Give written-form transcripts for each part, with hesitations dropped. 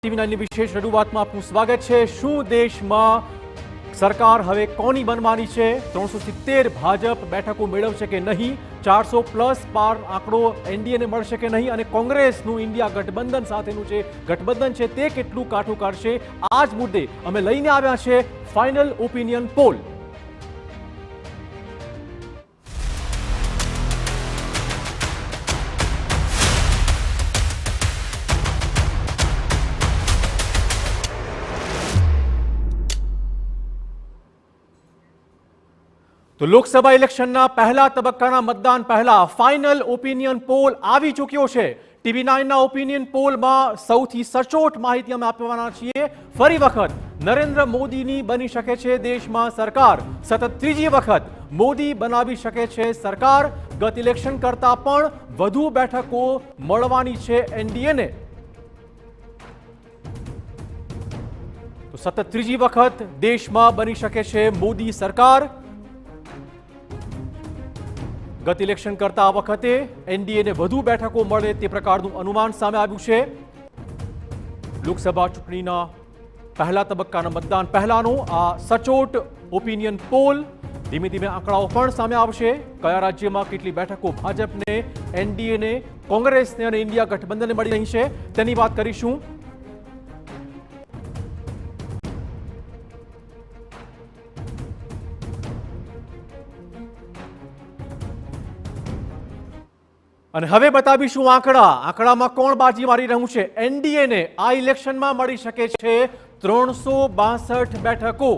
TV 9 ની વિશેષ રજૂઆતમાં આપનું સ્વાગત છે। શું દેશમાં સરકાર હવે કોની બનવાની છે? 370 ભાજપ બેઠકો મેળવશે કે નહીં? 400 પ્લસ પાર આંકડો એનડીએને મળશે કે નહીં? અને કોંગ્રેસનું ઇન્ડિયા ગઠબંધન સાથેનું જે ગઠબંધન છે તે કેટલું કાઠું કાઢશે? આ જ મુદ્દે અમે લઈને આવ્યા છે ફાઇનલ ઓપિનિયન પોલ। તો લોકસભા ઇલેક્શનના પહેલા તબક્કાના મતદાન પહેલા ફાઇનલ ઓપિનિયન પોલ આવી ચૂક્યો છે। ટીવી 9ના ઓપિનિયન પોલમાં સૌથી સચોટ માહિતી અમે આપવાના છીએ। ફરી વખત નરેન્દ્ર મોદીની બની શકે છે દેશમાં સરકાર। સતત ત્રીજી વખત મોદી બનાવી શકે છે સરકાર। ગત ઇલેક્શન કરતા પણ વધુ બેઠકો મળવાની છે એનડીએને। તો સતત ત્રીજી વખત દેશમાં બની શકે છે મોદી સરકાર। ગત ઇલેક્શન કરતા આ વખતે એનડીએને વધુ બેઠકો મળે તે પ્રકારનું અનુમાન સામે આવ્યું છે। લોકસભા ચૂંટણીના પહેલા તબક્કાના મતદાન પહેલાનો આ સચોટ ઓપિનિયન પોલ। ધીમે ધીમે આંકડાઓ પણ સામે આવશે। કયા રાજ્યમાં કેટલી બેઠકો ભાજપને, એનડીએને, કોંગ્રેસને અને ઇન્ડિયા ગઠબંધનને મળી રહી છે તેની વાત કરીશું। અને હવે બતાવીશું આંકડામાં કોણ બાજી મારી રહ્યું છે। એનડીએને આ ઇલેક્શનમાં મળી શકે છે 362 બેઠકો,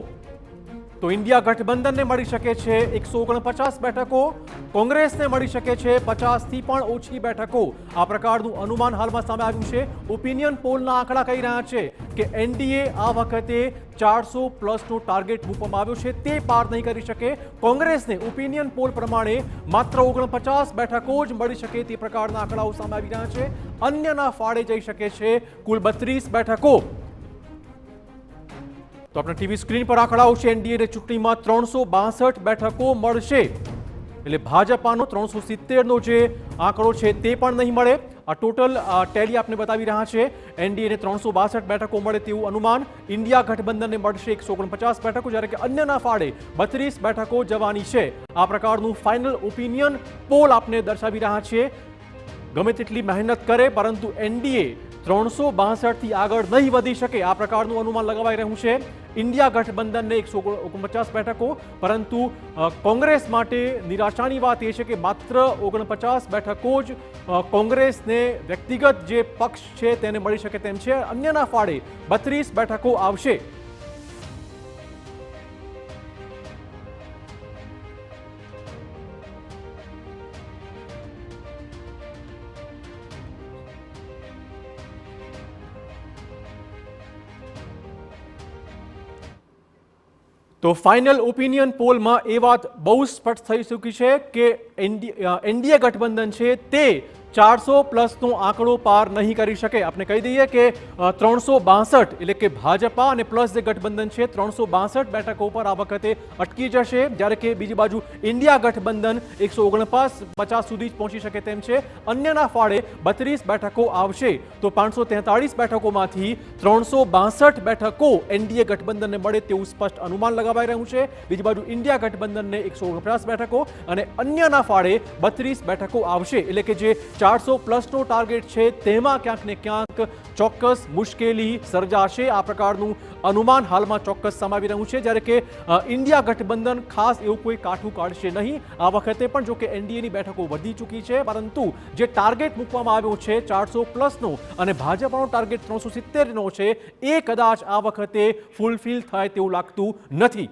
તો ઇન્ડિયા ગઠબંધનને મળી શકે છે 149 બેઠકો, કોંગ્રેસને મળી શકે છે 50થી પણ ઓછી બેઠકો। આ પ્રકારનું અનુમાન હાલમાં સામે આવ્યું છે। ઓપિનિયન પોલના આંકડા કહી રહ્યા છે કે એનડીએ આ વખતે 400 પ્લસનો ટાર્ગેટ મૂકવામાં આવ્યો છે તે પાર નહીં કરી શકે। કોંગ્રેસને ઓપિનિયન પોલ પ્રમાણે માત્ર 49 બેઠકો જ મળી શકે તે પ્રકારના આંકડાઓ સામે આવી રહ્યા છે। અન્યના ફાળે જઈ શકે છે કુલ 32 બેઠકો। તો આપણે ટીવી સ્ક્રીન પર આંકડાઓ છે। એનડીએને ચૂંટણીમાં 362 બેઠકો મળશે, એટલે ભાજપાનો 370નો જે આંકડો છે તે પણ નહીં મળે। આ ટોટલ ટેલી આપને બતાવી રહ્યા છે। એનડીએને 362 બેઠકો મળે તેવું અનુમાન। ઇન્ડિયા ગઠબંધનને મળશે 149 બેઠકો, જ્યારે કે અન્યના ફાળે 32 બેઠકો જવાની છે। આ પ્રકારનું ફાઇનલ ઓપિનિયન પોલ આપને દર્શાવી રહ્યા છે। ગમે તેટલી મહેનત કરે પરંતુ એનડીએ 362થી આગળ નહીં વધી શકે આ પ્રકારનું અનુમાન લગાવાઈ રહ્યું છે। ઇન્ડિયા ગઠબંધનને 149 બેઠકો, પરંતુ કોંગ્રેસ માટે નિરાશાની વાત એ છે કે માત્ર 49 બેઠકો જ કોંગ્રેસને વ્યક્તિગત જે પક્ષ છે તેને મળી શકે તેમ છે। અન્યના ફાળે 32 બેઠકો આવશે। તો ફાઇનલ ઓપિનિયન પોલમાં એ વાત બહુ સ્પષ્ટ થઈ ચૂકી છે કે એનડીએ ગઠબંધન છે તે 400 પ્લસનો આંકડો પાર નહીં કરી શકે। આપણે કહી દઈએ કે 362 એટલે કે ભાજપા અને પ્લસ જે ગઠબંધન છે 362 બેઠકો પર આ વખતે અટકી જશે, જ્યારે કે બીજી બાજુ ઇન્ડિયા ગઠબંધન 149 સુધી જ પહોંચી શકે તેમ છે। અન્યના ફાળે 32 બેઠકો આવશે। તો 543 બેઠકોમાંથી 362 બેઠકો એનડીએ ગઠબંધનને મળે તેવું સ્પષ્ટ અનુમાન લગાવાઈ રહ્યું છે। બીજી બાજુ ઇન્ડિયા ગઠબંધનને 149 બેઠકો અને અન્યના ફાળે 32 બેઠકો આવશે, એટલે કે જે 400 પ્લસનો ટાર્ગેટ છે તેમાં ક્યાંક ને ક્યાંક ચોક્કસ મુશ્કેલી સર્જાશે। આ પ્રકારનું અનુમાન હાલમાં ચોક્કસ સમાવી રહ્યું છે, જ્યારે કે ઇન્ડિયા ગઠબંધન ખાસ એવું કોઈ કાઠું કાઢશે નહીં। આ વખતે પણ જો કે એનડીએની બેઠકો વધી ચૂકી છે, પરંતુ જે ટાર્ગેટ મૂકવામાં આવ્યો છે 400 પ્લસનો અને ભાજપાનો ટાર્ગેટ 370નો છે એ કદાચ આ વખતે ફૂલફિલ થાય તેવું લાગતું નથી।